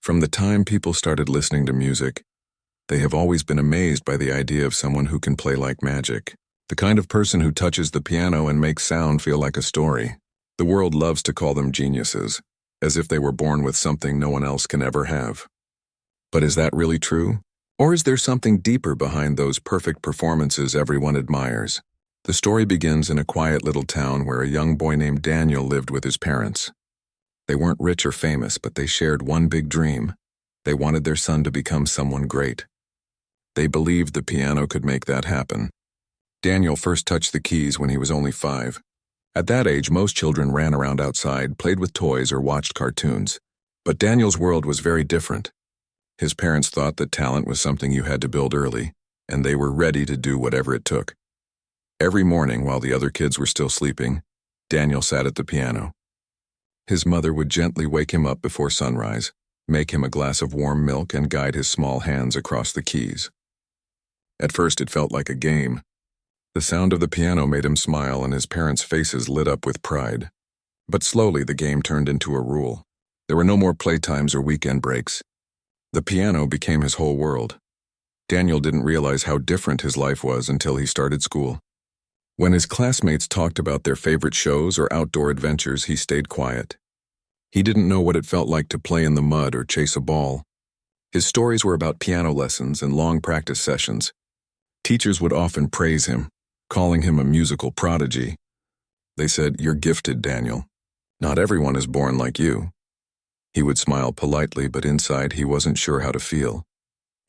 From the time people started listening to music, they have always been amazed by the idea of someone who can play like magic. The kind of person who touches the piano and makes sound feel like a story. The world loves to call them geniuses, as if they were born with something no one else can ever have. But is that really true? Or is there something deeper behind those perfect performances everyone admires? The story begins in a quiet little town where a young boy named Daniel lived with his parents. They weren't rich or famous, but they shared one big dream. They wanted their son to become someone great. They believed the piano could make that happen. Daniel first touched the keys when he was only 5. At that age, most children ran around outside, played with toys, or watched cartoons. But Daniel's world was very different. His parents thought that talent was something you had to build early, and they were ready to do whatever it took. Every morning, while the other kids were still sleeping, Daniel sat at the piano. His mother would gently wake him up before sunrise, make him a glass of warm milk, and guide his small hands across the keys. At first, it felt like a game. The sound of the piano made him smile, and his parents' faces lit up with pride. But slowly, the game turned into a rule. There were no more playtimes or weekend breaks. The piano became his whole world. Daniel didn't realize how different his life was until he started school. When his classmates talked about their favorite shows or outdoor adventures, he stayed quiet. He didn't know what it felt like to play in the mud or chase a ball. His stories were about piano lessons and long practice sessions. Teachers would often praise him, calling him a musical prodigy. They said, "You're gifted, Daniel. Not everyone is born like you." He would smile politely, but inside he wasn't sure how to feel.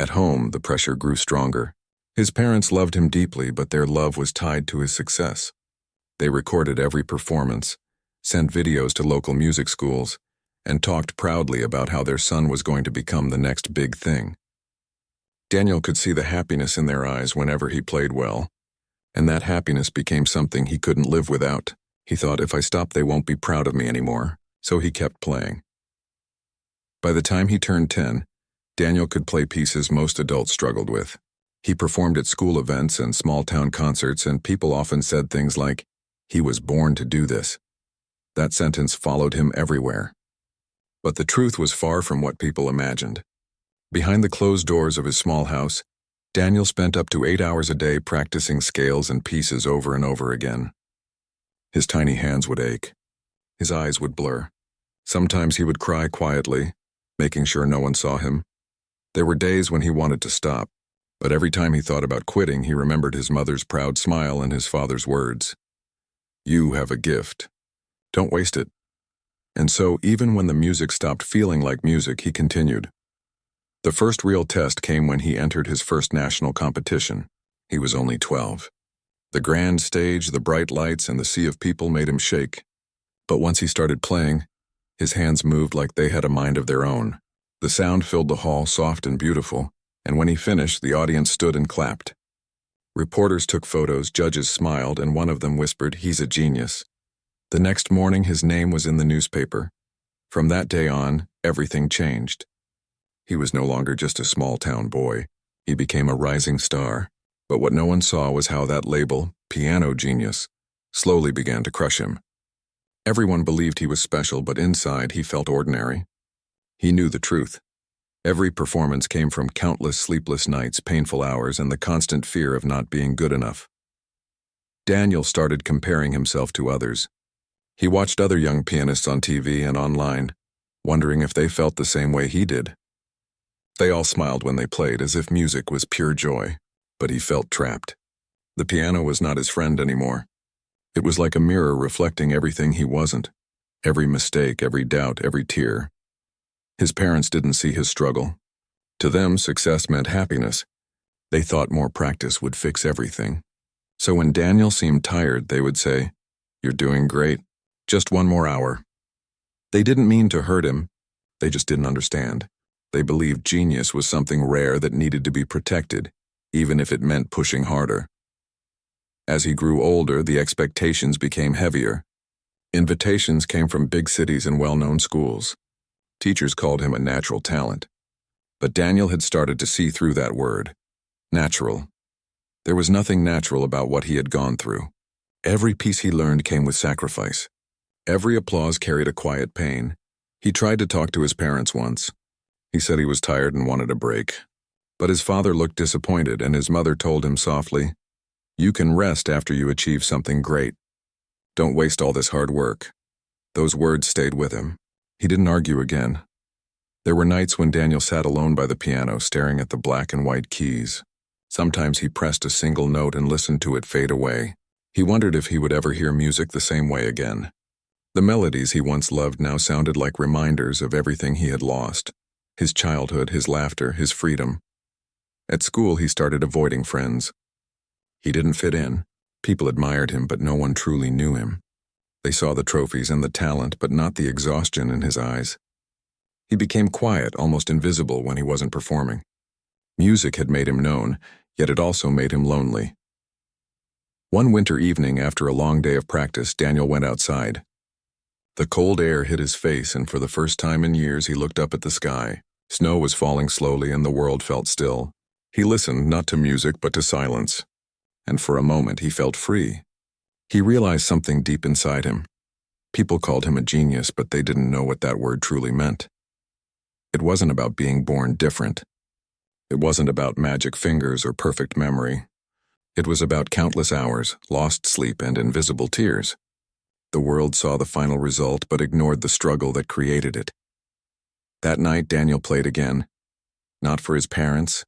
At home, the pressure grew stronger. His parents loved him deeply, but their love was tied to his success. They recorded every performance, sent videos to local music schools, and talked proudly about how their son was going to become the next big thing. Daniel could see the happiness in their eyes whenever he played well, and that happiness became something he couldn't live without. He thought, if I stop, they won't be proud of me anymore, so he kept playing. By the time he turned 10, Daniel could play pieces most adults struggled with. He performed at school events and small-town concerts, and people often said things like, "He was born to do this." That sentence followed him everywhere. But the truth was far from what people imagined. Behind the closed doors of his small house, Daniel spent up to 8 hours a day practicing scales and pieces over and over again. His tiny hands would ache. His eyes would blur. Sometimes he would cry quietly, making sure no one saw him. There were days when he wanted to stop, but every time he thought about quitting, he remembered his mother's proud smile and his father's words. "You have a gift. Don't waste it." And so, even when the music stopped feeling like music, he continued. The first real test came when he entered his first national competition. He was only 12. The grand stage, the bright lights, and the sea of people made him shake. But once he started playing, his hands moved like they had a mind of their own. The sound filled the hall, soft and beautiful, and when he finished, the audience stood and clapped. Reporters took photos, judges smiled, and one of them whispered, "He's a genius." The next morning, his name was in the newspaper. From that day on, everything changed. He was no longer just a small-town boy. He became a rising star. But what no one saw was how that label, piano genius, slowly began to crush him. Everyone believed he was special, but inside he felt ordinary. He knew the truth. Every performance came from countless sleepless nights, painful hours, and the constant fear of not being good enough. Daniel started comparing himself to others. He watched other young pianists on TV and online, wondering if they felt the same way he did. They all smiled when they played, as if music was pure joy, but he felt trapped. The piano was not his friend anymore. It was like a mirror reflecting everything he wasn't, every mistake, every doubt, every tear. His parents didn't see his struggle. To them, success meant happiness. They thought more practice would fix everything. So when Daniel seemed tired, they would say, "You're doing great. Just one more hour." They didn't mean to hurt him. They just didn't understand. They believed genius was something rare that needed to be protected, even if it meant pushing harder. As he grew older, the expectations became heavier. Invitations came from big cities and well-known schools. Teachers called him a natural talent. But Daniel had started to see through that word. Natural. There was nothing natural about what he had gone through. Every piece he learned came with sacrifice. Every applause carried a quiet pain. He tried to talk to his parents once. He said he was tired and wanted a break. But his father looked disappointed, and his mother told him softly, "You can rest after you achieve something great. Don't waste all this hard work." Those words stayed with him. He didn't argue again. There were nights when Daniel sat alone by the piano, staring at the black and white keys. Sometimes he pressed a single note and listened to it fade away. He wondered if he would ever hear music the same way again. The melodies he once loved now sounded like reminders of everything he had lost. His childhood, his laughter, his freedom. At school, he started avoiding friends. He didn't fit in. People admired him, but no one truly knew him. They saw the trophies and the talent, but not the exhaustion in his eyes. He became quiet, almost invisible when he wasn't performing. Music had made him known, yet it also made him lonely. One winter evening, after a long day of practice, Daniel went outside. The cold air hit his face, and for the first time in years he looked up at the sky. Snow was falling slowly, and the world felt still. He listened not to music, but to silence. And for a moment he felt free. He realized something deep inside him. People called him a genius, but they didn't know what that word truly meant. It wasn't about being born different. It wasn't about magic fingers or perfect memory. It was about countless hours, lost sleep, and invisible tears. The world saw the final result, but ignored the struggle that created it. That night, Daniel played again. Not for his parents,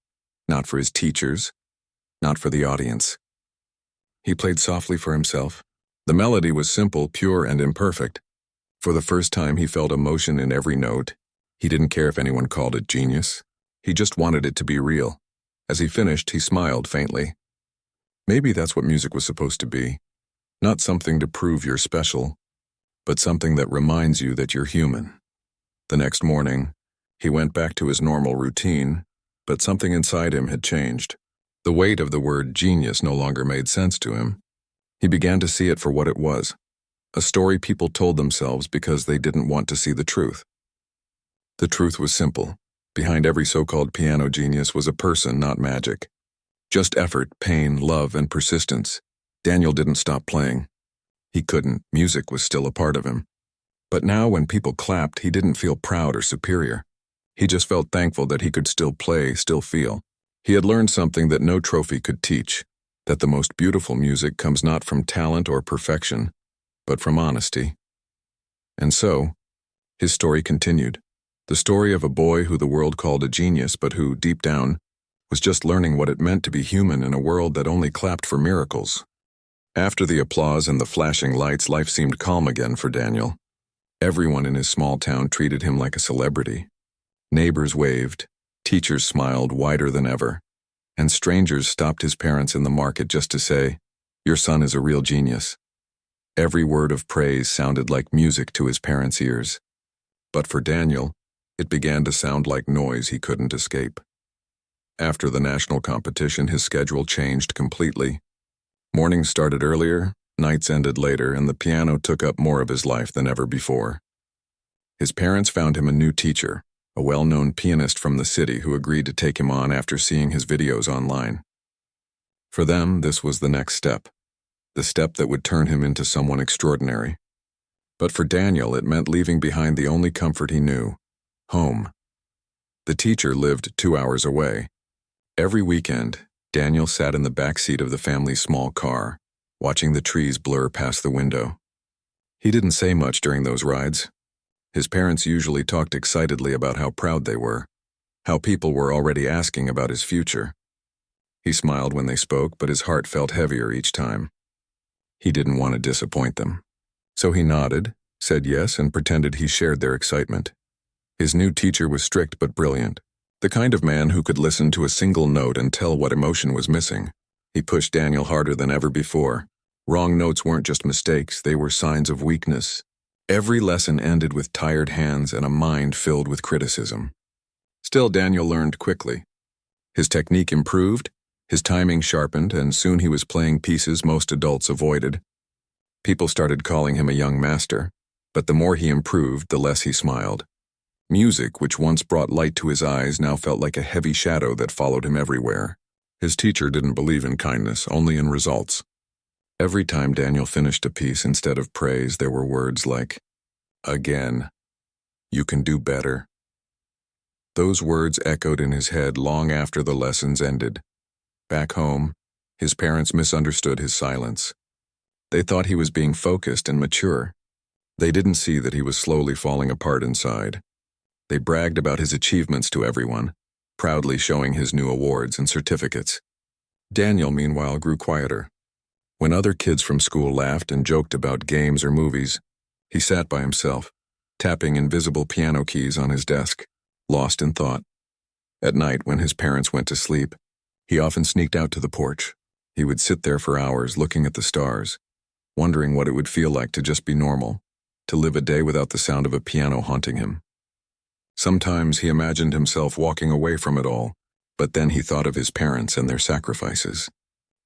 not for his teachers, not for the audience. He played softly for himself. The melody was simple, pure, and imperfect. For the first time, he felt emotion in every note. He didn't care if anyone called it genius. He just wanted it to be real. As he finished, he smiled faintly. Maybe that's what music was supposed to be. Not something to prove you're special, but something that reminds you that you're human. The next morning, he went back to his normal routine, but something inside him had changed. The weight of the word genius no longer made sense to him. He began to see it for what it was, a story people told themselves because they didn't want to see the truth. The truth was simple. Behind every so-called piano genius was a person, not magic. Just effort, pain, love, and persistence. Daniel didn't stop playing. He couldn't. Music was still a part of him. But now when people clapped, he didn't feel proud or superior. He just felt thankful that he could still play, still feel. He had learned something that no trophy could teach, that the most beautiful music comes not from talent or perfection, but from honesty. And so, his story continued. The story of a boy who the world called a genius, but who, deep down, was just learning what it meant to be human in a world that only clapped for miracles. After the applause and the flashing lights, life seemed calm again for Daniel. Everyone in his small town treated him like a celebrity. Neighbors waved, teachers smiled wider than ever, and strangers stopped his parents in the market just to say, "Your son is a real genius." Every word of praise sounded like music to his parents' ears. But for Daniel, it began to sound like noise he couldn't escape. After the national competition, his schedule changed completely. Mornings started earlier, nights ended later, and the piano took up more of his life than ever before. His parents found him a new teacher, a well-known pianist from the city who agreed to take him on after seeing his videos online. For them, this was the next step, the step that would turn him into someone extraordinary. But for Daniel, it meant leaving behind the only comfort he knew, home. The teacher lived 2 hours away. Every weekend, Daniel sat in the back seat of the family's small car, watching the trees blur past the window. He didn't say much during those rides. His parents usually talked excitedly about how proud they were, how people were already asking about his future. He smiled when they spoke, but his heart felt heavier each time. He didn't want to disappoint them. So he nodded, said yes, and pretended he shared their excitement. His new teacher was strict but brilliant, the kind of man who could listen to a single note and tell what emotion was missing. He pushed Daniel harder than ever before. Wrong notes weren't just mistakes, they were signs of weakness. Every lesson ended with tired hands and a mind filled with criticism. Still, Daniel learned quickly. His technique improved, his timing sharpened, and soon he was playing pieces most adults avoided. People started calling him a young master, but the more he improved, the less he smiled. Music, which once brought light to his eyes, now felt like a heavy shadow that followed him everywhere. His teacher didn't believe in kindness, only in results. Every time Daniel finished a piece, instead of praise, there were words like, "Again. You can do better." Those words echoed in his head long after the lessons ended. Back home, his parents misunderstood his silence. They thought he was being focused and mature. They didn't see that he was slowly falling apart inside. They bragged about his achievements to everyone, proudly showing his new awards and certificates. Daniel, meanwhile, grew quieter. When other kids from school laughed and joked about games or movies, he sat by himself, tapping invisible piano keys on his desk, lost in thought. At night, when his parents went to sleep, he often sneaked out to the porch. He would sit there for hours looking at the stars, wondering what it would feel like to just be normal, to live a day without the sound of a piano haunting him. Sometimes he imagined himself walking away from it all, but then he thought of his parents and their sacrifices.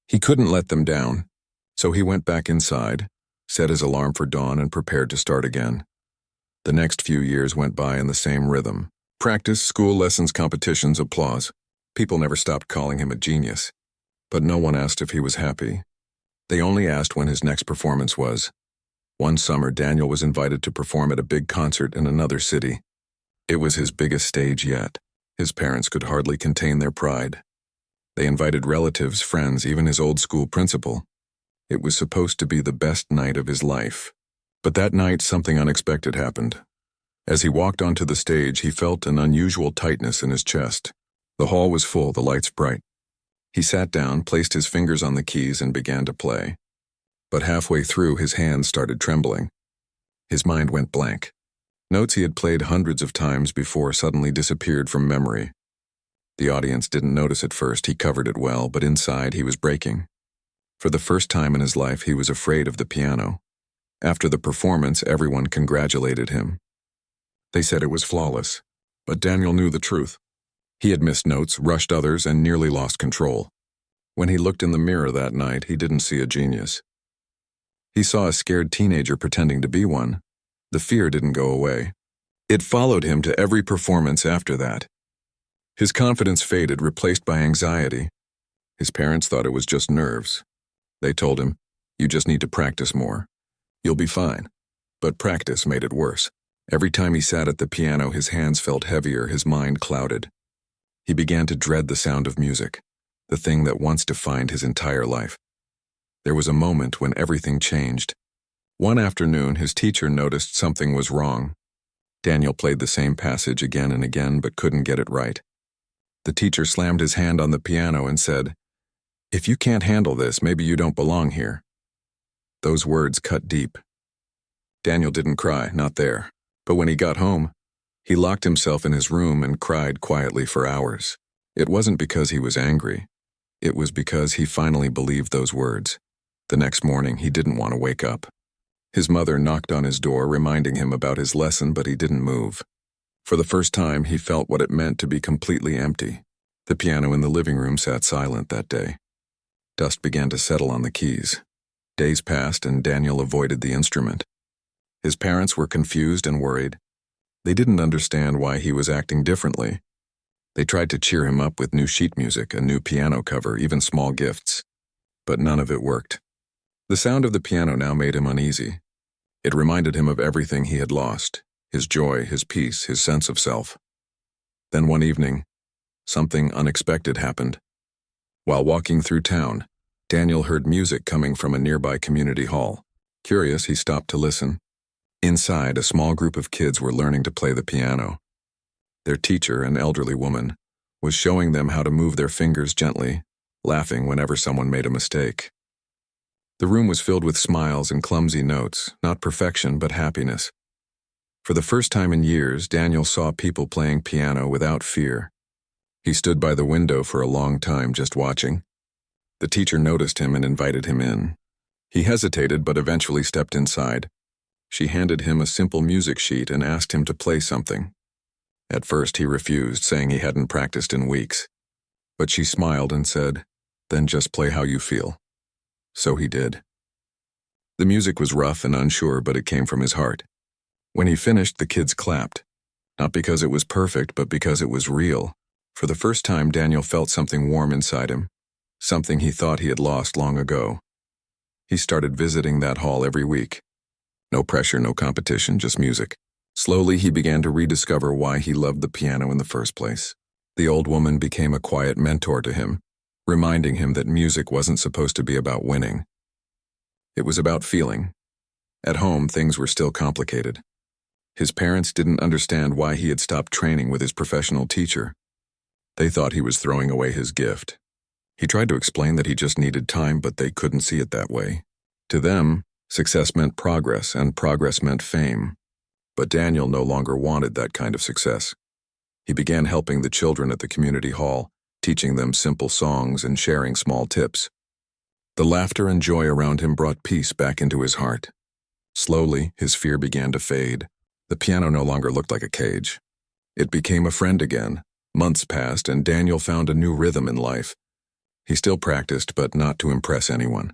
He couldn't let them down, so he went back inside, set his alarm for dawn, and prepared to start again. The next few years went by in the same rhythm. Practice, school lessons, competitions, applause. People never stopped calling him a genius, but no one asked if he was happy. They only asked when his next performance was. One summer, Daniel was invited to perform at a big concert in another city. It was his biggest stage yet. His parents could hardly contain their pride. They invited relatives, friends, even his old school principal. It was supposed to be the best night of his life. But that night, something unexpected happened. As he walked onto the stage, he felt an unusual tightness in his chest. The hall was full, the lights bright. He sat down, placed his fingers on the keys, and began to play. But halfway through, his hands started trembling. His mind went blank. Notes he had played hundreds of times before suddenly disappeared from memory. The audience didn't notice at first. He covered it well, but inside he was breaking. For the first time in his life, he was afraid of the piano. After the performance, everyone congratulated him. They said it was flawless, but Daniel knew the truth. He had missed notes, rushed others, and nearly lost control. When he looked in the mirror that night, he didn't see a genius. He saw a scared teenager pretending to be one. The fear didn't go away. It followed him to every performance after that. His confidence faded, replaced by anxiety. His parents thought it was just nerves. They told him, "You just need to practice more. You'll be fine." But practice made it worse. Every time he sat at the piano, his hands felt heavier, his mind clouded. He began to dread the sound of music, the thing that once defined his entire life. There was a moment when everything changed. One afternoon, his teacher noticed something was wrong. Daniel played the same passage again and again, but couldn't get it right. The teacher slammed his hand on the piano and said, "If you can't handle this, maybe you don't belong here." Those words cut deep. Daniel didn't cry, not there. But when he got home, he locked himself in his room and cried quietly for hours. It wasn't because he was angry. It was because he finally believed those words. The next morning, he didn't want to wake up. His mother knocked on his door, reminding him about his lesson, but he didn't move. For the first time, he felt what it meant to be completely empty. The piano in the living room sat silent that day. Dust began to settle on the keys. Days passed, and Daniel avoided the instrument. His parents were confused and worried. They didn't understand why he was acting differently. They tried to cheer him up with new sheet music, a new piano cover, even small gifts. But none of it worked. The sound of the piano now made him uneasy. It reminded him of everything he had lost, his joy, his peace, his sense of self. Then one evening, something unexpected happened. While walking through town, Daniel heard music coming from a nearby community hall. Curious, he stopped to listen. Inside, a small group of kids were learning to play the piano. Their teacher, an elderly woman, was showing them how to move their fingers gently, laughing whenever someone made a mistake. The room was filled with smiles and clumsy notes, not perfection but happiness. For the first time in years, Daniel saw people playing piano without fear. He stood by the window for a long time just watching. The teacher noticed him and invited him in. He hesitated but eventually stepped inside. She handed him a simple music sheet and asked him to play something. At first he refused, saying he hadn't practiced in weeks. But she smiled and said, "Then just play how you feel." So he did. The music was rough and unsure, but it came from his heart. When he finished, the kids clapped. Not because it was perfect, but because it was real. For the first time, Daniel felt something warm inside him, something he thought he had lost long ago. He started visiting that hall every week. No pressure, no competition, just music. Slowly, he began to rediscover why he loved the piano in the first place. The old woman became a quiet mentor to him, reminding him that music wasn't supposed to be about winning. It was about feeling. At home, things were still complicated. His parents didn't understand why he had stopped training with his professional teacher. They thought he was throwing away his gift. He tried to explain that he just needed time, but they couldn't see it that way. To them, success meant progress, and progress meant fame. But Daniel no longer wanted that kind of success. He began helping the children at the community hall, teaching them simple songs and sharing small tips. The laughter and joy around him brought peace back into his heart. Slowly, his fear began to fade. The piano no longer looked like a cage. It became a friend again. Months passed, and Daniel found a new rhythm in life. He still practiced, but not to impress anyone.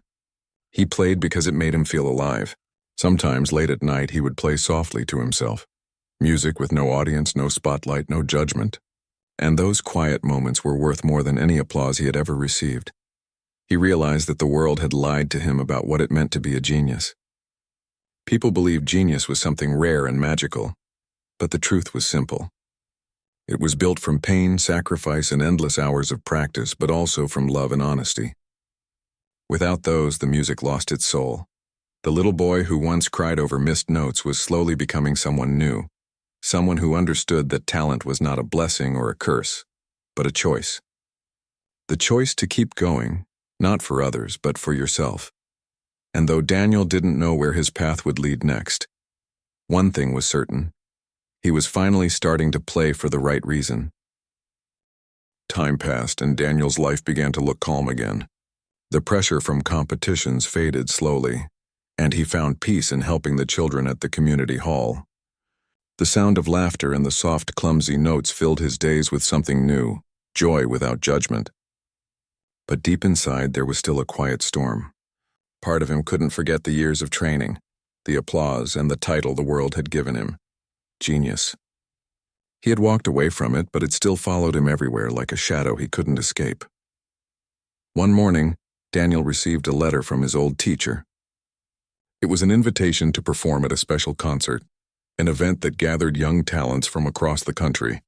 He played because it made him feel alive. Sometimes, late at night, he would play softly to himself. Music with no audience, no spotlight, no judgment. And those quiet moments were worth more than any applause he had ever received. He realized that the world had lied to him about what it meant to be a genius. People believed genius was something rare and magical, but the truth was simple. It was built from pain, sacrifice, and endless hours of practice, but also from love and honesty. Without those, the music lost its soul. The little boy who once cried over missed notes was slowly becoming someone new, someone who understood that talent was not a blessing or a curse, but a choice. The choice to keep going, not for others, but for yourself. And though Daniel didn't know where his path would lead next, one thing was certain. He was finally starting to play for the right reason. Time passed, and Daniel's life began to look calm again. The pressure from competitions faded slowly, and he found peace in helping the children at the community hall. The sound of laughter and the soft, clumsy notes filled his days with something new, joy without judgment. But deep inside, there was still a quiet storm. Part of him couldn't forget the years of training, the applause, and the title the world had given him. Genius. He had walked away from it, but it still followed him everywhere like a shadow he couldn't escape. One morning, Daniel received a letter from his old teacher. It was an invitation to perform at a special concert, an event that gathered young talents from across the country.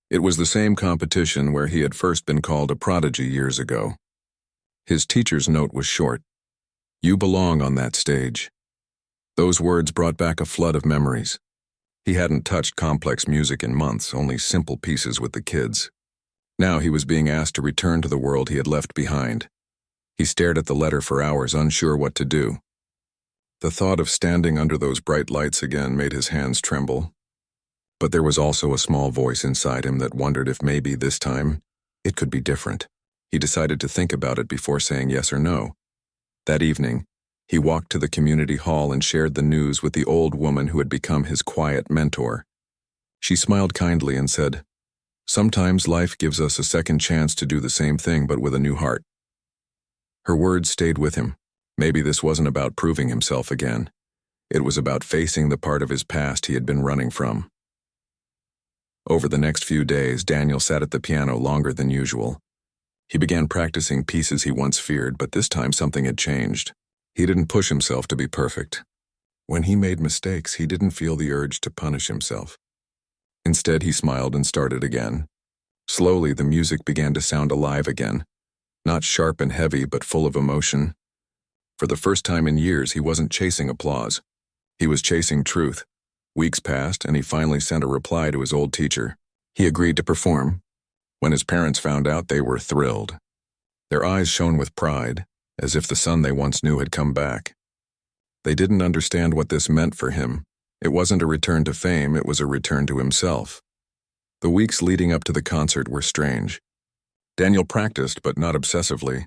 It was the same competition where he had first been called a prodigy years ago. His teacher's note was short. "You belong on that stage." Those words brought back a flood of memories. He hadn't touched complex music in months, only simple pieces with the kids. Now he was being asked to return to the world he had left behind. He stared at the letter for hours, unsure what to do. The thought of standing under those bright lights again made his hands tremble. But there was also a small voice inside him that wondered if maybe this time it could be different. He decided to think about it before saying yes or no. That evening, he walked to the community hall and shared the news with the old woman who had become his quiet mentor. She smiled kindly and said, "Sometimes life gives us a second chance to do the same thing but with a new heart." Her words stayed with him. Maybe this wasn't about proving himself again. It was about facing the part of his past he had been running from. Over the next few days, Daniel sat at the piano longer than usual. He began practicing pieces he once feared, but this time something had changed. He didn't push himself to be perfect. When he made mistakes, he didn't feel the urge to punish himself. Instead, he smiled and started again. Slowly, the music began to sound alive again. Not sharp and heavy, but full of emotion. For the first time in years, he wasn't chasing applause. He was chasing truth. Weeks passed, and he finally sent a reply to his old teacher. He agreed to perform. When his parents found out, they were thrilled. Their eyes shone with pride, as if the son they once knew had come back. They didn't understand what this meant for him. It wasn't a return to fame, it was a return to himself. The weeks leading up to the concert were strange. Daniel practiced, but not obsessively.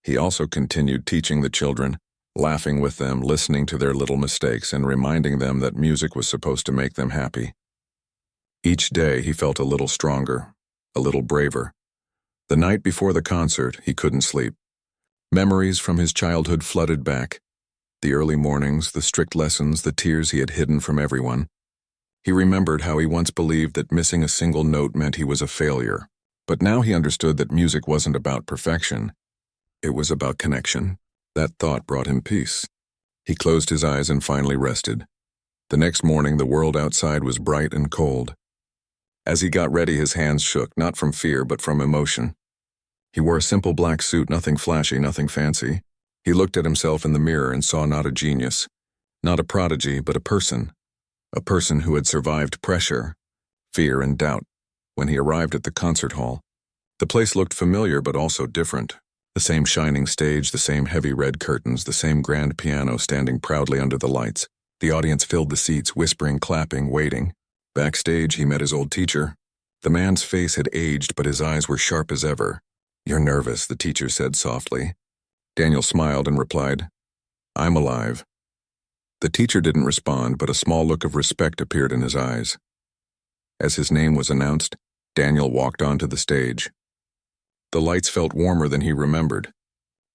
He also continued teaching the children, laughing with them, listening to their little mistakes, and reminding them that music was supposed to make them happy. Each day, he felt a little stronger, a little braver. The night before the concert, he couldn't sleep. Memories from his childhood flooded back. The early mornings, the strict lessons, the tears he had hidden from everyone. He remembered how he once believed that missing a single note meant he was a failure. But now he understood that music wasn't about perfection. It was about connection. That thought brought him peace. He closed his eyes and finally rested. The next morning, the world outside was bright and cold. As he got ready, his hands shook, not from fear, but from emotion. He wore a simple black suit, nothing flashy, nothing fancy. He looked at himself in the mirror and saw not a genius, not a prodigy, but a person who had survived pressure, fear, and doubt. When he arrived at the concert hall, the place looked familiar but also different. The same shining stage, the same heavy red curtains, the same grand piano standing proudly under the lights. The audience filled the seats, whispering, clapping, waiting. Backstage, he met his old teacher. The man's face had aged, but his eyes were sharp as ever. "You're nervous," the teacher said softly. Daniel smiled and replied, "I'm alive." The teacher didn't respond, but a small look of respect appeared in his eyes. As his name was announced, Daniel walked onto the stage. The lights felt warmer than he remembered.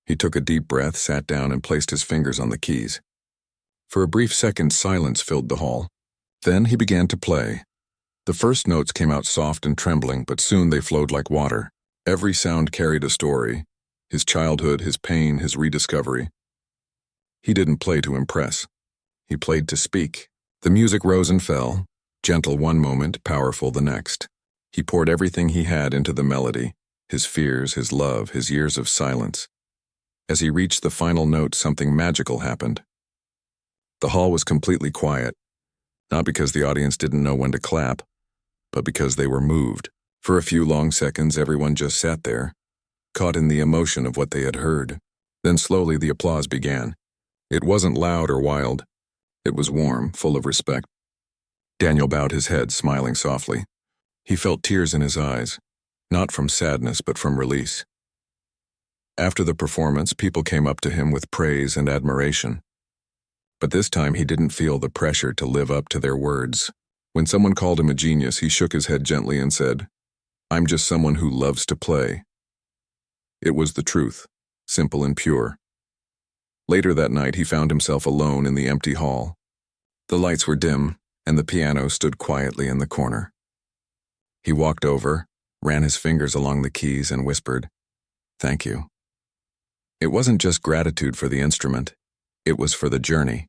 He took a deep breath, sat down, and placed his fingers on the keys. For a brief second, silence filled the hall. Then he began to play. The first notes came out soft and trembling, but soon they flowed like water. Every sound carried a story: his childhood, his pain, his rediscovery. He didn't play to impress. He played to speak. The music rose and fell, gentle one moment, powerful the next. He poured everything he had into the melody, his fears, his love, his years of silence. As he reached the final note, something magical happened. The hall was completely quiet, not because the audience didn't know when to clap, but because they were moved. For a few long seconds, everyone just sat there, caught in the emotion of what they had heard. Then slowly the applause began. It wasn't loud or wild. It was warm, full of respect. Daniel bowed his head, smiling softly. He felt tears in his eyes, not from sadness but from release. After the performance, people came up to him with praise and admiration. But this time he didn't feel the pressure to live up to their words. When someone called him a genius, he shook his head gently and said, "I'm just someone who loves to play." It was the truth, simple and pure. Later that night, he found himself alone in the empty hall. The lights were dim, and the piano stood quietly in the corner. He walked over, ran his fingers along the keys, and whispered, "Thank you." It wasn't just gratitude for the instrument. It was for the journey.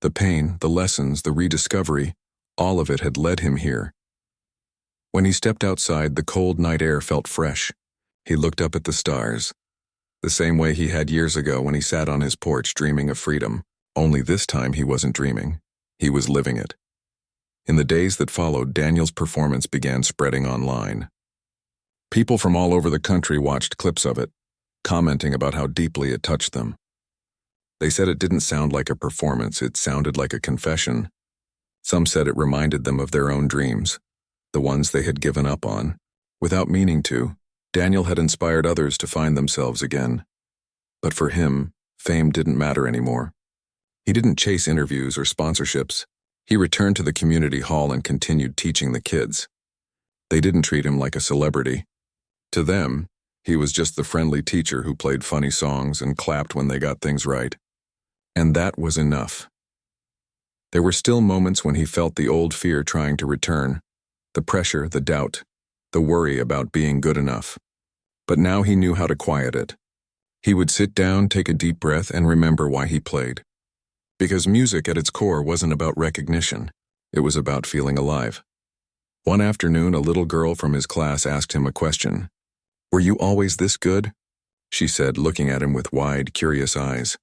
The pain, the lessons, the rediscovery, all of it had led him here. When he stepped outside, the cold night air felt fresh. He looked up at the stars, the same way he had years ago when he sat on his porch dreaming of freedom. Only this time he wasn't dreaming. He was living it. In the days that followed, Daniel's performance began spreading online. People from all over the country watched clips of it, commenting about how deeply it touched them. They said it didn't sound like a performance, it sounded like a confession. Some said it reminded them of their own dreams, the ones they had given up on. Without meaning to, Daniel had inspired others to find themselves again. But for him, fame didn't matter anymore. He didn't chase interviews or sponsorships. He returned to the community hall and continued teaching the kids. They didn't treat him like a celebrity. To them, he was just the friendly teacher who played funny songs and clapped when they got things right. And that was enough. There were still moments when he felt the old fear trying to return, the pressure, the doubt, the worry about being good enough. But now he knew how to quiet it. He would sit down, take a deep breath, and remember why he played. Because music at its core wasn't about recognition. It was about feeling alive. One afternoon, a little girl from his class asked him a question. "Were you always this good?" she said, looking at him with wide, curious eyes.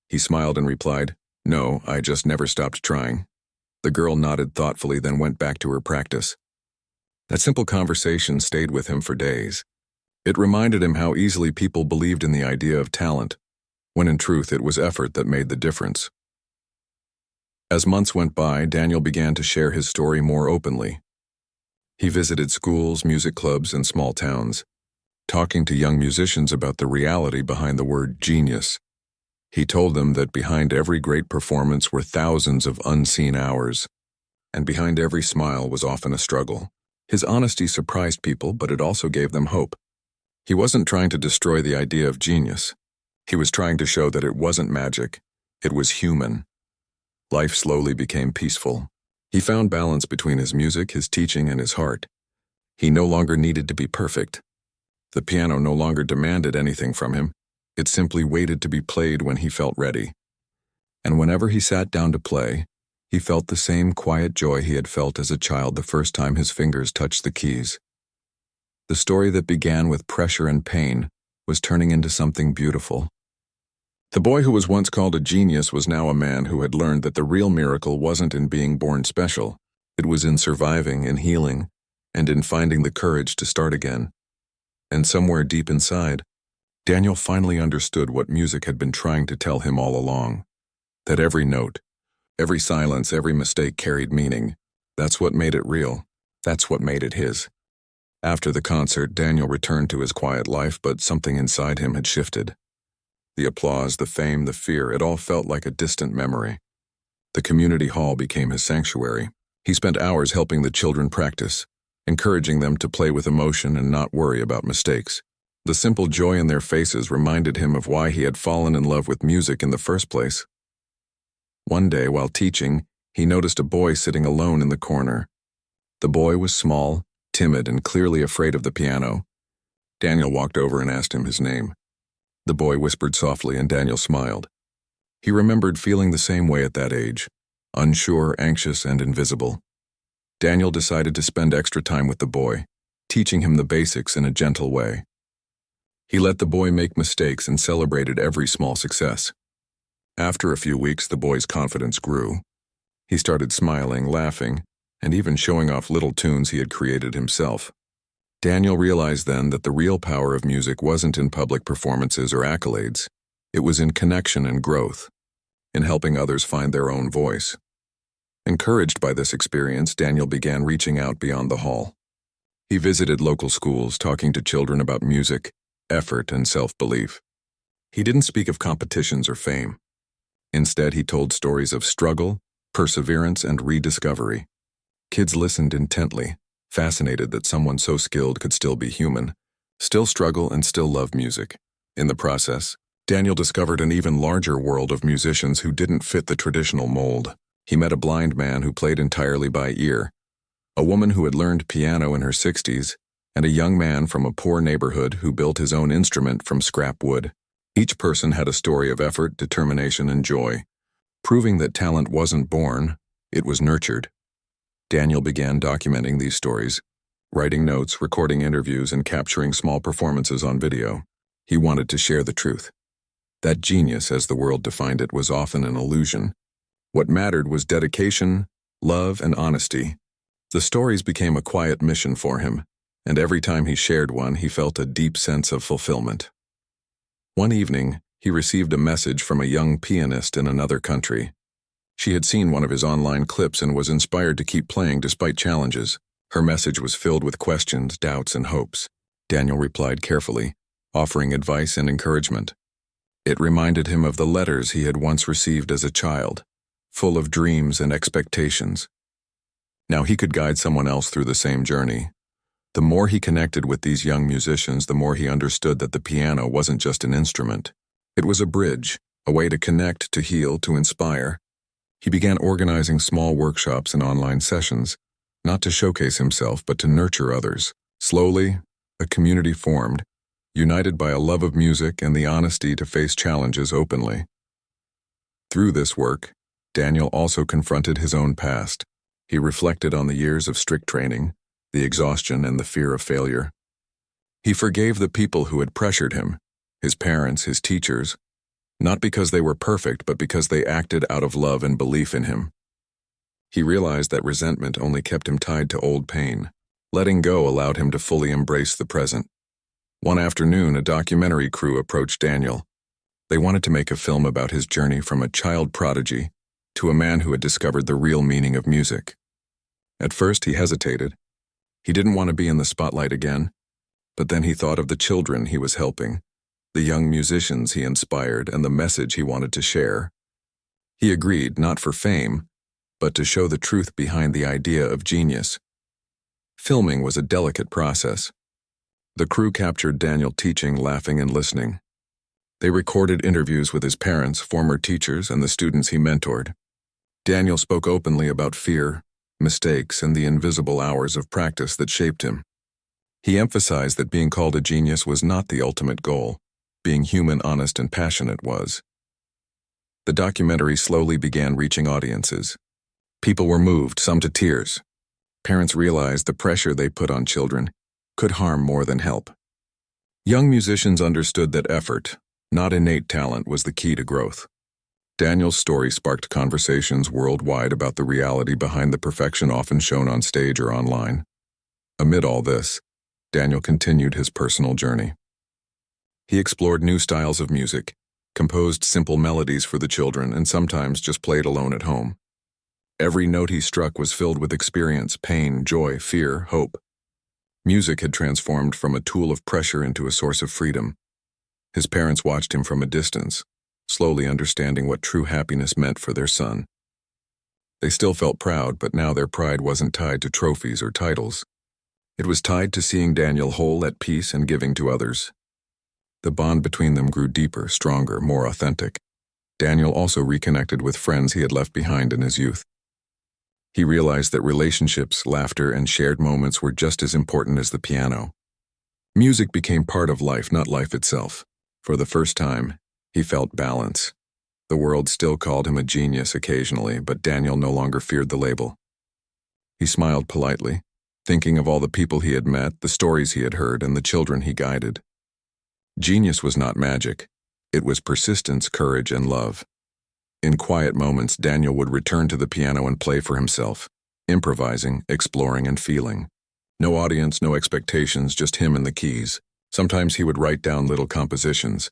He smiled and replied, "No, I just never stopped trying." The girl nodded thoughtfully, then went back to her practice. That simple conversation stayed with him for days. It reminded him how easily people believed in the idea of talent, when in truth it was effort that made the difference. As months went by, Daniel began to share his story more openly. He visited schools, music clubs, and small towns, talking to young musicians about the reality behind the word genius. He told them that behind every great performance were thousands of unseen hours, and behind every smile was often a struggle. His honesty surprised people, but it also gave them hope. He wasn't trying to destroy the idea of genius. He was trying to show that it wasn't magic, it was human. Life slowly became peaceful. He found balance between his music, his teaching, and his heart. He no longer needed to be perfect. The piano no longer demanded anything from him. It simply waited to be played when he felt ready. And whenever he sat down to play, He felt the same quiet joy he had felt as a child the first time his fingers touched the keys. The story that began with pressure and pain was turning into something beautiful. The boy who was once called a genius was now a man who had learned that the real miracle wasn't in being born special. It was in surviving, in healing, and in finding the courage to start again. And somewhere deep inside, Daniel finally understood what music had been trying to tell him all along. That every note, every silence, every mistake carried meaning. That's what made it real. That's what made it his. After the concert, Daniel returned to his quiet life, but something inside him had shifted. The applause, the fame, the fear, it all felt like a distant memory. The community hall became his sanctuary. He spent hours helping the children practice, encouraging them to play with emotion and not worry about mistakes. The simple joy in their faces reminded him of why he had fallen in love with music in the first place. One day, while teaching, he noticed a boy sitting alone in the corner. The boy was small, timid, and clearly afraid of the piano. Daniel walked over and asked him his name. The boy whispered softly, and Daniel smiled. He remembered feeling the same way at that age, unsure, anxious, and invisible. Daniel decided to spend extra time with the boy, teaching him the basics in a gentle way. He let the boy make mistakes and celebrated every small success. After a few weeks, the boy's confidence grew. He started smiling, laughing, and even showing off little tunes he had created himself. Daniel realized then that the real power of music wasn't in public performances or accolades. It was in connection and growth, in helping others find their own voice. Encouraged by this experience, Daniel began reaching out beyond the hall. He visited local schools, talking to children about music, effort, and self-belief. He didn't speak of competitions or fame. Instead, he told stories of struggle, perseverance, and rediscovery. Kids listened intently, fascinated that someone so skilled could still be human, still struggle, and still love music. In the process, Daniel discovered an even larger world of musicians who didn't fit the traditional mold. He met a blind man who played entirely by ear, a woman who had learned piano in her 60s, and a young man from a poor neighborhood who built his own instrument from scrap wood. Each person had a story of effort, determination, and joy, proving that talent wasn't born, it was nurtured. Daniel began documenting these stories, writing notes, recording interviews, and capturing small performances on video. He wanted to share the truth. That genius, as the world defined it, was often an illusion. What mattered was dedication, love, and honesty. The stories became a quiet mission for him, and every time he shared one, he felt a deep sense of fulfillment. One evening, he received a message from a young pianist in another country. She had seen one of his online clips and was inspired to keep playing despite challenges. Her message was filled with questions, doubts, and hopes. Daniel replied carefully, offering advice and encouragement. It reminded him of the letters he had once received as a child, full of dreams and expectations. Now he could guide someone else through the same journey. The more he connected with these young musicians, the more he understood that the piano wasn't just an instrument. It was a bridge, a way to connect, to heal, to inspire. He began organizing small workshops and online sessions, not to showcase himself, but to nurture others. Slowly, a community formed, united by a love of music and the honesty to face challenges openly. Through this work, Daniel also confronted his own past. He reflected on the years of strict training, the exhaustion, and the fear of failure. He forgave the people who had pressured him, his parents, his teachers, not because they were perfect, but because they acted out of love and belief in him. He realized that resentment only kept him tied to old pain. Letting go allowed him to fully embrace the present. One afternoon, a documentary crew approached Daniel. They wanted to make a film about his journey from a child prodigy to a man who had discovered the real meaning of music. At first, he hesitated. He didn't want to be in the spotlight again, but then he thought of the children he was helping, the young musicians he inspired, and the message he wanted to share. He agreed, not for fame, but to show the truth behind the idea of genius. Filming was a delicate process. The crew captured Daniel teaching, laughing, and listening. They recorded interviews with his parents, former teachers, and the students he mentored. Daniel spoke openly about fear, mistakes, and the invisible hours of practice that shaped him. He emphasized that being called a genius was not the ultimate goal. Being human, honest, and passionate was. The documentary slowly began reaching audiences. People were moved, some to tears. Parents realized the pressure they put on children could harm more than help. Young musicians understood that effort, not innate talent, was the key to growth. Daniel's story sparked conversations worldwide about the reality behind the perfection often shown on stage or online. Amid all this, Daniel continued his personal journey. He explored new styles of music, composed simple melodies for the children, and sometimes just played alone at home. Every note he struck was filled with experience, pain, joy, fear, hope. Music had transformed from a tool of pressure into a source of freedom. His parents watched him from a distance, slowly understanding what true happiness meant for their son. They still felt proud, but now their pride wasn't tied to trophies or titles. It was tied to seeing Daniel whole, at peace, and giving to others. The bond between them grew deeper, stronger, more authentic. Daniel also reconnected with friends he had left behind in his youth. He realized that relationships, laughter, and shared moments were just as important as the piano. Music became part of life, not life itself. For the first time, he felt balance. The world still called him a genius occasionally, but Daniel no longer feared the label. He smiled politely, thinking of all the people he had met, the stories he had heard, and the children he guided. Genius was not magic. It was persistence, courage, and love. In quiet moments, Daniel would return to the piano and play for himself, improvising, exploring, and feeling. No audience, no expectations, just him and the keys. Sometimes he would write down little compositions,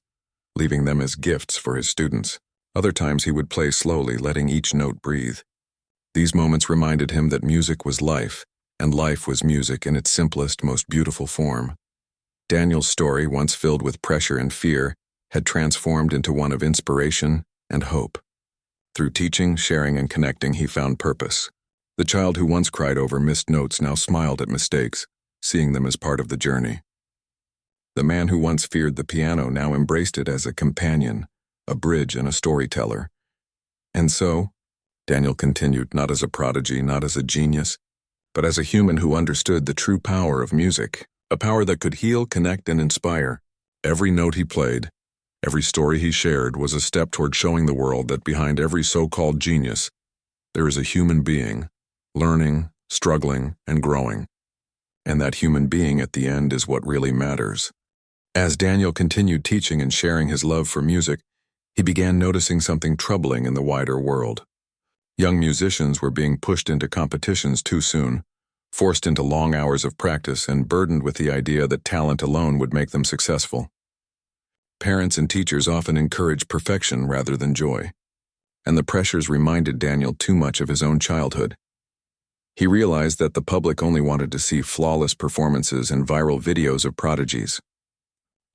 leaving them as gifts for his students. Other times he would play slowly, letting each note breathe. These moments reminded him that music was life, and life was music in its simplest, most beautiful form. Daniel's story, once filled with pressure and fear, had transformed into one of inspiration and hope. Through teaching, sharing, and connecting, he found purpose. The child who once cried over missed notes now smiled at mistakes, seeing them as part of the journey. The man who once feared the piano now embraced it as a companion, a bridge, and a storyteller. And so, Daniel continued, not as a prodigy, not as a genius, but as a human who understood the true power of music, a power that could heal, connect, and inspire. Every note he played, every story he shared was a step toward showing the world that behind every so-called genius, there is a human being, learning, struggling, and growing. And that human being at the end is what really matters. As Daniel continued teaching and sharing his love for music, he began noticing something troubling in the wider world. Young musicians were being pushed into competitions too soon, forced into long hours of practice, and burdened with the idea that talent alone would make them successful. Parents and teachers often encouraged perfection rather than joy, and the pressures reminded Daniel too much of his own childhood. He realized that the public only wanted to see flawless performances and viral videos of prodigies.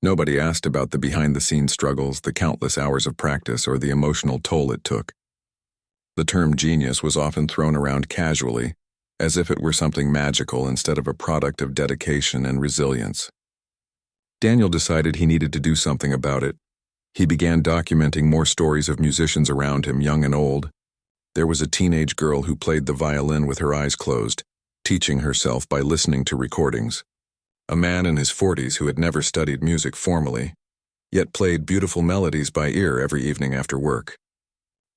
Nobody asked about the behind-the-scenes struggles, the countless hours of practice, or the emotional toll it took. The term genius was often thrown around casually, as if it were something magical instead of a product of dedication and resilience. Daniel decided he needed to do something about it. He began documenting more stories of musicians around him, young and old. There was a teenage girl who played the violin with her eyes closed, teaching herself by listening to recordings. A man in his 40s who had never studied music formally, yet played beautiful melodies by ear every evening after work.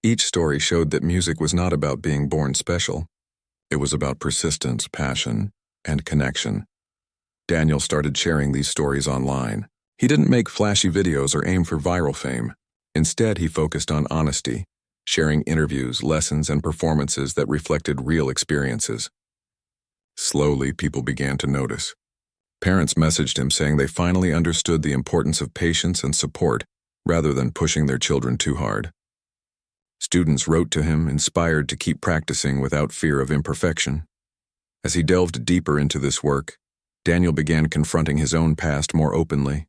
Each story showed that music was not about being born special. It was about persistence, passion, and connection. Daniel started sharing these stories online. He didn't make flashy videos or aim for viral fame. Instead, he focused on honesty, sharing interviews, lessons, and performances that reflected real experiences. Slowly, people began to notice. Parents messaged him saying they finally understood the importance of patience and support rather than pushing their children too hard. Students wrote to him, inspired to keep practicing without fear of imperfection. As he delved deeper into this work, Daniel began confronting his own past more openly.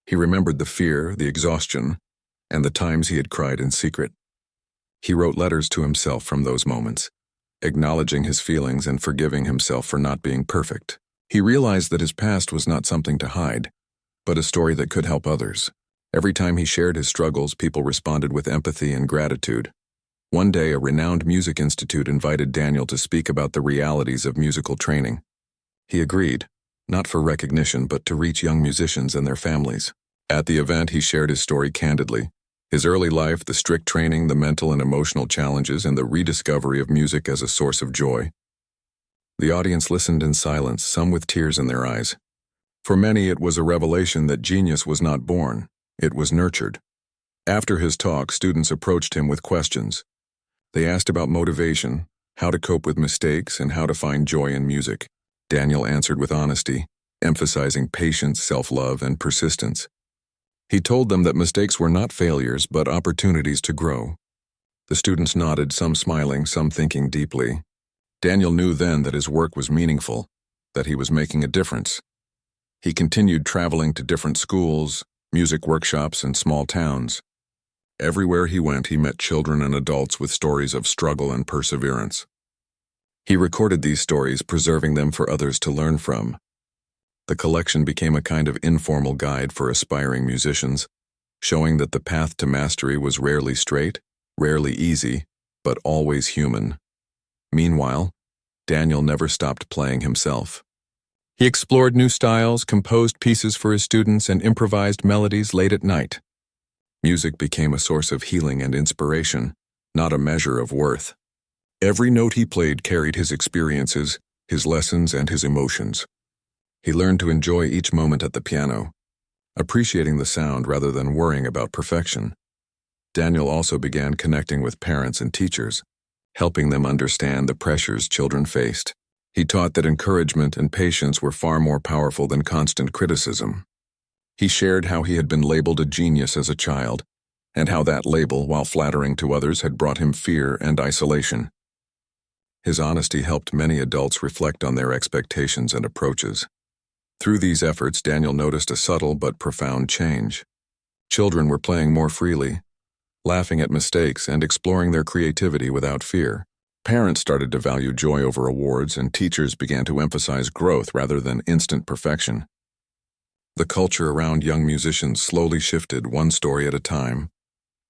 He remembered the fear, the exhaustion, and the times he had cried in secret. He wrote letters to himself from those moments, acknowledging his feelings and forgiving himself for not being perfect. He realized that his past was not something to hide, but a story that could help others. Every time he shared his struggles, people responded with empathy and gratitude. One day, a renowned music institute invited Daniel to speak about the realities of musical training. He agreed, not for recognition, but to reach young musicians and their families. At the event, he shared his story candidly, His early life, the strict training, the mental and emotional challenges, and the rediscovery of music as a source of joy. The audience listened in silence, some with tears in their eyes. For many, it was a revelation that genius was not born, it was nurtured. After his talk, students approached him with questions. They asked about motivation, how to cope with mistakes, and how to find joy in music. Daniel answered with honesty, emphasizing patience, self-love, and persistence. He told them that mistakes were not failures, but opportunities to grow. The students nodded, some smiling, some thinking deeply. Daniel knew then that his work was meaningful, that he was making a difference. He continued traveling to different schools, music workshops, and small towns. Everywhere he went, he met children and adults with stories of struggle and perseverance. He recorded these stories, preserving them for others to learn from. The collection became a kind of informal guide for aspiring musicians, showing that the path to mastery was rarely straight, rarely easy, but always human. Meanwhile, Daniel never stopped playing himself. He explored new styles, composed pieces for his students, and improvised melodies late at night. Music became a source of healing and inspiration, not a measure of worth. Every note he played carried his experiences, his lessons, and his emotions. He learned to enjoy each moment at the piano, appreciating the sound rather than worrying about perfection. Daniel also began connecting with parents and teachers, helping them understand the pressures children faced. He taught that encouragement and patience were far more powerful than constant criticism. He shared how he had been labeled a genius as a child, and how that label, while flattering to others, had brought him fear and isolation. His honesty helped many adults reflect on their expectations and approaches. Through these efforts, Daniel noticed a subtle but profound change. Children were playing more freely, laughing at mistakes and exploring their creativity without fear. Parents started to value joy over awards, and teachers began to emphasize growth rather than instant perfection. The culture around young musicians slowly shifted, one story at a time.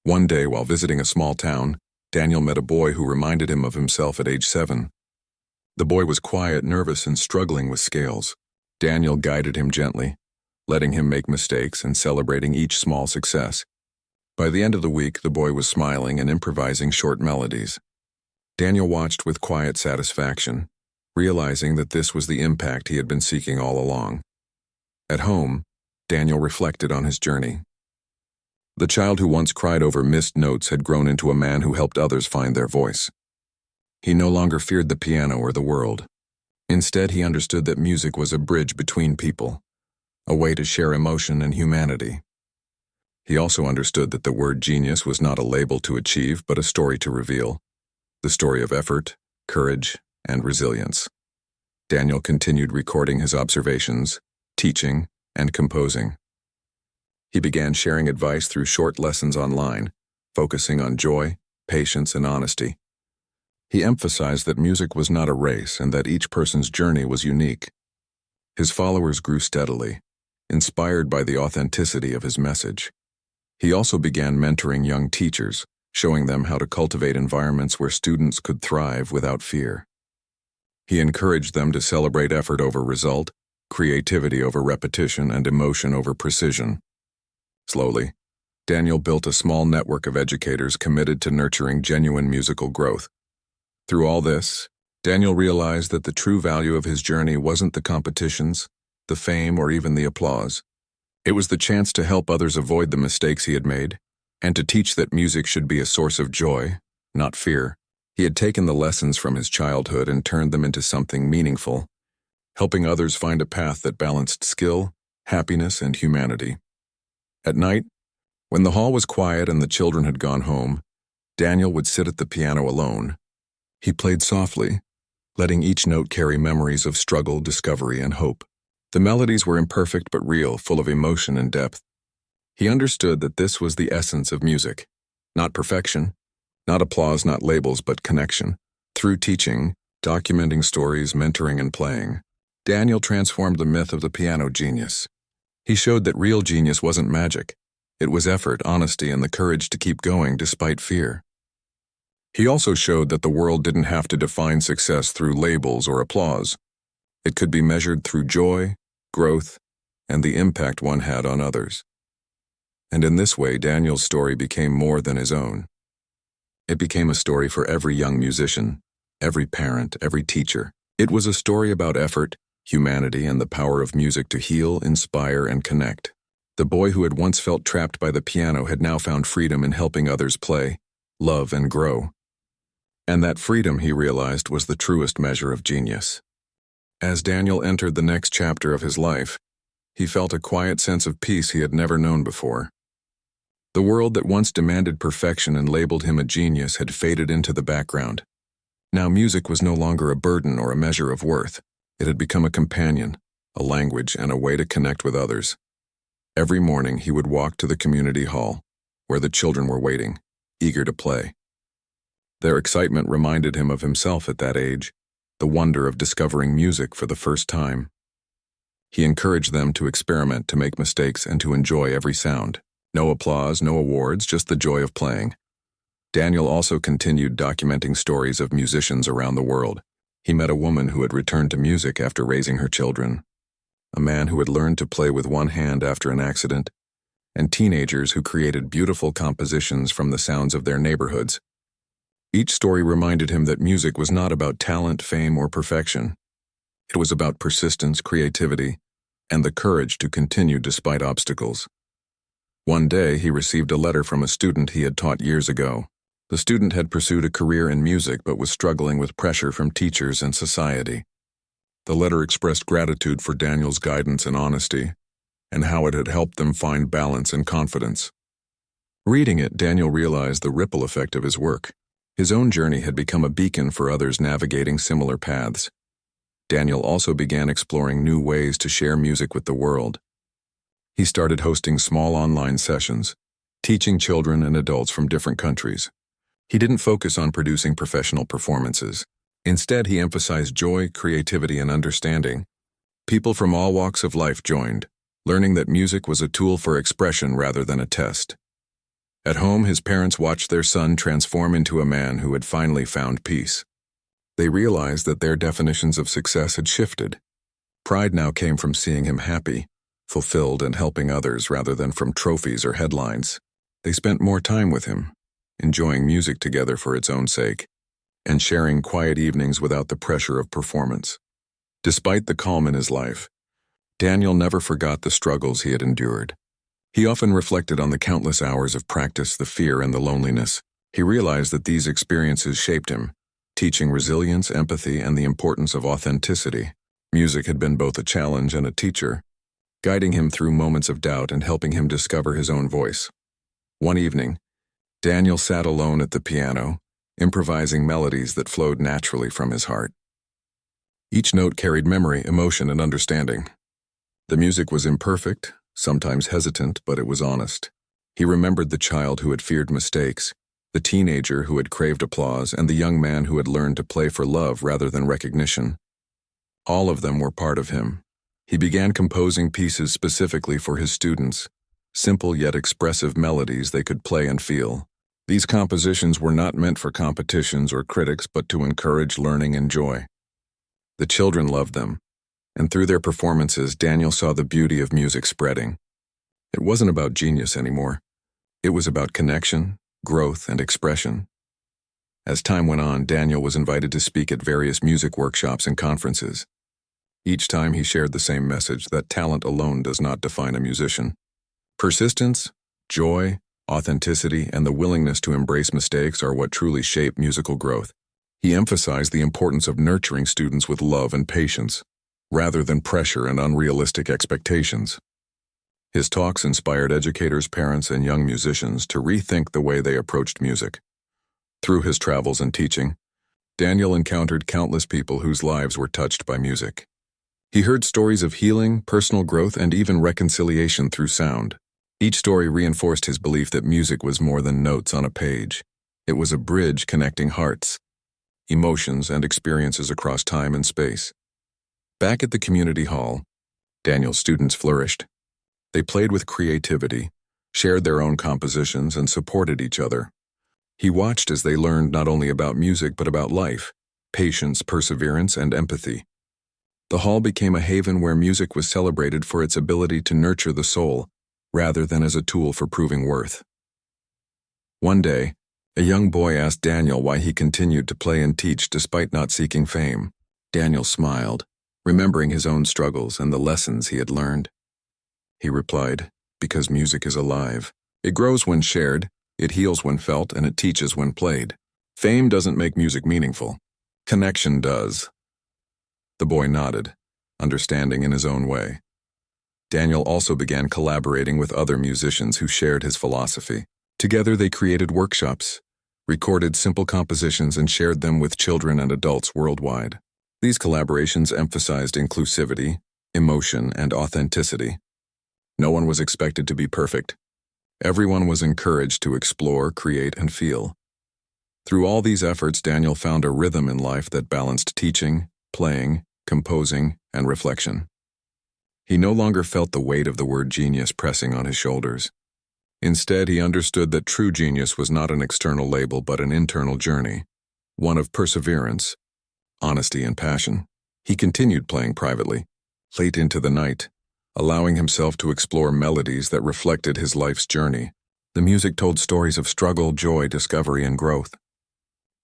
One day, while visiting a small town, Daniel met a boy who reminded him of himself at age 7. The boy was quiet, nervous, and struggling with scales. Daniel guided him gently, letting him make mistakes and celebrating each small success. By the end of the week, the boy was smiling and improvising short melodies. Daniel watched with quiet satisfaction, realizing that this was the impact he had been seeking all along. At home, Daniel reflected on his journey. The child who once cried over missed notes had grown into a man who helped others find their voice. He no longer feared the piano or the world. Instead, he understood that music was a bridge between people, a way to share emotion and humanity. He also understood that the word genius was not a label to achieve, but a story to reveal, the story of effort, courage, and resilience. Daniel continued recording his observations, teaching, and composing. He began sharing advice through short lessons online, focusing on joy, patience, and honesty. He emphasized that music was not a race and that each person's journey was unique. His followers grew steadily, inspired by the authenticity of his message. He also began mentoring young teachers, showing them how to cultivate environments where students could thrive without fear. He encouraged them to celebrate effort over result, creativity over repetition, and emotion over precision. Slowly, Daniel built a small network of educators committed to nurturing genuine musical growth. Through all this, Daniel realized that the true value of his journey wasn't the competitions, the fame, or even the applause. It was the chance to help others avoid the mistakes he had made, and to teach that music should be a source of joy, not fear. He had taken the lessons from his childhood and turned them into something meaningful, helping others find a path that balanced skill, happiness, and humanity. At night, when the hall was quiet and the children had gone home, Daniel would sit at the piano alone. He played softly, letting each note carry memories of struggle, discovery, and hope. The melodies were imperfect but real, full of emotion and depth. He understood that this was the essence of music. Not perfection, not applause, not labels, but connection. Through teaching, documenting stories, mentoring, and playing, Daniel transformed the myth of the piano genius. He showed that real genius wasn't magic. It was effort, honesty, and the courage to keep going despite fear. He also showed that the world didn't have to define success through labels or applause. It could be measured through joy, growth, and the impact one had on others. And in this way, Daniel's story became more than his own. It became a story for every young musician, every parent, every teacher. It was a story about effort, humanity, and the power of music to heal, inspire, and connect. The boy who had once felt trapped by the piano had now found freedom in helping others play, love, and grow. And that freedom, he realized, was the truest measure of genius. As Daniel entered the next chapter of his life, he felt a quiet sense of peace he had never known before. The world that once demanded perfection and labeled him a genius had faded into the background. Now music was no longer a burden or a measure of worth. It had become a companion, a language, and a way to connect with others. Every morning he would walk to the community hall, where the children were waiting, eager to play. Their excitement reminded him of himself at that age, the wonder of discovering music for the first time. He encouraged them to experiment, to make mistakes, and to enjoy every sound. No applause, no awards, just the joy of playing. Daniel also continued documenting stories of musicians around the world. He met a woman who had returned to music after raising her children, a man who had learned to play with one hand after an accident, and teenagers who created beautiful compositions from the sounds of their neighborhoods. Each story reminded him that music was not about talent, fame, or perfection. It was about persistence, creativity, and the courage to continue despite obstacles. One day, he received a letter from a student he had taught years ago. The student had pursued a career in music but was struggling with pressure from teachers and society. The letter expressed gratitude for Daniel's guidance and honesty, and how it had helped them find balance and confidence. Reading it, Daniel realized the ripple effect of his work. His own journey had become a beacon for others navigating similar paths. Daniel also began exploring new ways to share music with the world. He started hosting small online sessions, teaching children and adults from different countries. He didn't focus on producing professional performances. Instead, he emphasized joy, creativity, and understanding. People from all walks of life joined, learning that music was a tool for expression rather than a test. At home, his parents watched their son transform into a man who had finally found peace. They realized that their definitions of success had shifted. Pride now came from seeing him happy, fulfilled, and helping others rather than from trophies or headlines. They spent more time with him, enjoying music together for its own sake, and sharing quiet evenings without the pressure of performance. Despite the calm in his life, Daniel never forgot the struggles he had endured. He often reflected on the countless hours of practice, the fear, and the loneliness. He realized that these experiences shaped him, teaching resilience, empathy, and the importance of authenticity. Music had been both a challenge and a teacher, guiding him through moments of doubt and helping him discover his own voice. One evening, Daniel sat alone at the piano, improvising melodies that flowed naturally from his heart. Each note carried memory, emotion, and understanding. The music was imperfect, sometimes hesitant, but it was honest. He remembered the child who had feared mistakes, the teenager who had craved applause, and the young man who had learned to play for love rather than recognition. All of them were part of him. He began composing pieces specifically for his students, simple yet expressive melodies they could play and feel. These compositions were not meant for competitions or critics, but to encourage learning and joy. The children loved them, and through their performances, Daniel saw the beauty of music spreading. It wasn't about genius anymore. It was about connection, growth, and expression. As time went on, Daniel was invited to speak at various music workshops and conferences. Each time he shared the same message, that talent alone does not define a musician. Persistence, joy, authenticity, and the willingness to embrace mistakes are what truly shape musical growth. He emphasized the importance of nurturing students with love and patience, rather than pressure and unrealistic expectations. His talks inspired educators, parents, and young musicians to rethink the way they approached music. Through his travels and teaching, Daniel encountered countless people whose lives were touched by music. He heard stories of healing, personal growth, and even reconciliation through sound. Each story reinforced his belief that music was more than notes on a page. It was a bridge connecting hearts, emotions, and experiences across time and space. Back at the community hall, Daniel's students flourished. They played with creativity, shared their own compositions, and supported each other. He watched as they learned not only about music but about life, patience, perseverance, and empathy. The hall became a haven where music was celebrated for its ability to nurture the soul rather than as a tool for proving worth. One day, a young boy asked Daniel why he continued to play and teach despite not seeking fame. Daniel smiled, remembering his own struggles and the lessons he had learned. He replied, "Because music is alive. It grows when shared, it heals when felt, and it teaches when played. Fame doesn't make music meaningful. Connection does." The boy nodded, understanding in his own way. Daniel also began collaborating with other musicians who shared his philosophy. Together they created workshops, recorded simple compositions, and shared them with children and adults worldwide. These collaborations emphasized inclusivity, emotion, and authenticity. No one was expected to be perfect. Everyone was encouraged to explore, create, and feel. Through all these efforts, Daniel found a rhythm in life that balanced teaching, playing, composing, and reflection. He no longer felt the weight of the word genius pressing on his shoulders. Instead, he understood that true genius was not an external label but an internal journey, one of perseverance, honesty, and passion. He continued playing privately, late into the night, allowing himself to explore melodies that reflected his life's journey. The music told stories of struggle, joy, discovery, and growth.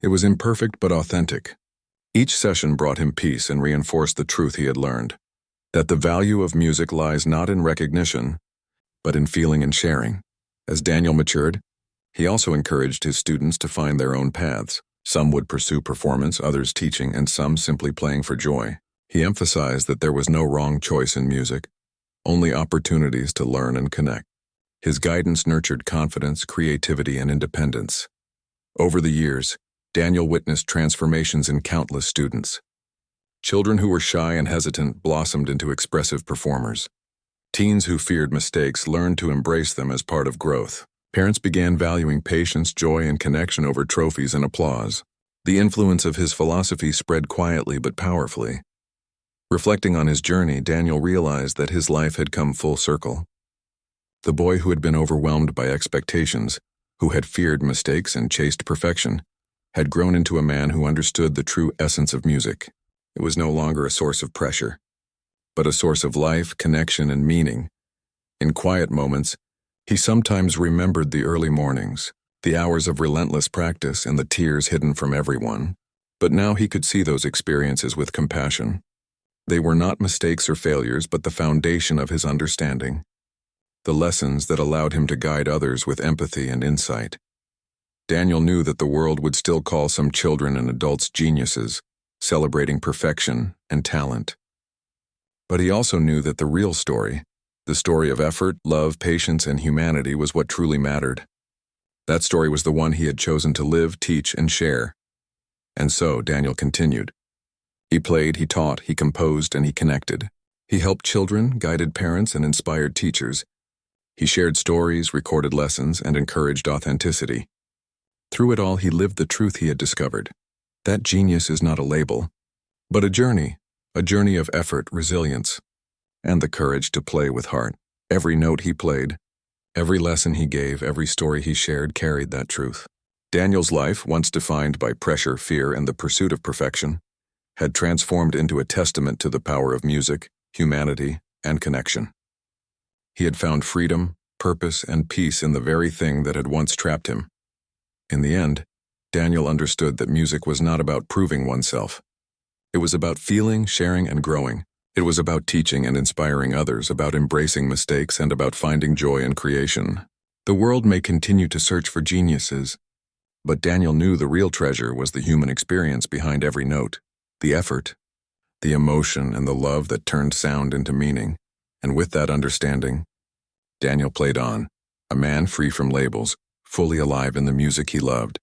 It was imperfect but authentic. Each session brought him peace and reinforced the truth he had learned, that the value of music lies not in recognition, but in feeling and sharing. As Daniel matured, he also encouraged his students to find their own paths. Some would pursue performance, others teaching, and some simply playing for joy. He emphasized that there was no wrong choice in music, only opportunities to learn and connect. His guidance nurtured confidence, creativity, and independence. Over the years, Daniel witnessed transformations in countless students. Children who were shy and hesitant blossomed into expressive performers. Teens who feared mistakes learned to embrace them as part of growth. Parents began valuing patience, joy, and connection over trophies and applause. The influence of his philosophy spread quietly but powerfully. Reflecting on his journey, Daniel realized that his life had come full circle. The boy who had been overwhelmed by expectations, who had feared mistakes and chased perfection, had grown into a man who understood the true essence of music. It was no longer a source of pressure, but a source of life, connection, and meaning. In quiet moments, he sometimes remembered the early mornings, the hours of relentless practice, and the tears hidden from everyone. But now he could see those experiences with compassion. They were not mistakes or failures, but the foundation of his understanding. The lessons that allowed him to guide others with empathy and insight. Daniel knew that the world would still call some children and adults geniuses, celebrating perfection and talent. But he also knew that the real story, the story of effort, love, patience, and humanity, was what truly mattered. That story was the one he had chosen to live, teach, and share. And so, Daniel continued. He played, he taught, he composed, and he connected. He helped children, guided parents, and inspired teachers. He shared stories, recorded lessons, and encouraged authenticity. Through it all, he lived the truth he had discovered. That genius is not a label, but a journey of effort, resilience, and the courage to play with heart. Every note he played, every lesson he gave, every story he shared carried that truth. Daniel's life, once defined by pressure, fear, and the pursuit of perfection, had transformed into a testament to the power of music, humanity, and connection. He had found freedom, purpose, and peace in the very thing that had once trapped him. In the end, Daniel understood that music was not about proving oneself. It was about feeling, sharing, and growing. It was about teaching and inspiring others, about embracing mistakes, and about finding joy in creation. The world may continue to search for geniuses, but Daniel knew the real treasure was the human experience behind every note, the effort, the emotion, and the love that turned sound into meaning. And with that understanding, Daniel played on, a man free from labels, fully alive in the music he loved,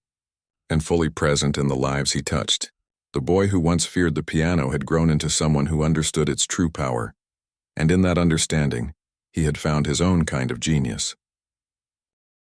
and fully present in the lives he touched. The boy who once feared the piano had grown into someone who understood its true power, and in that understanding, he had found his own kind of genius.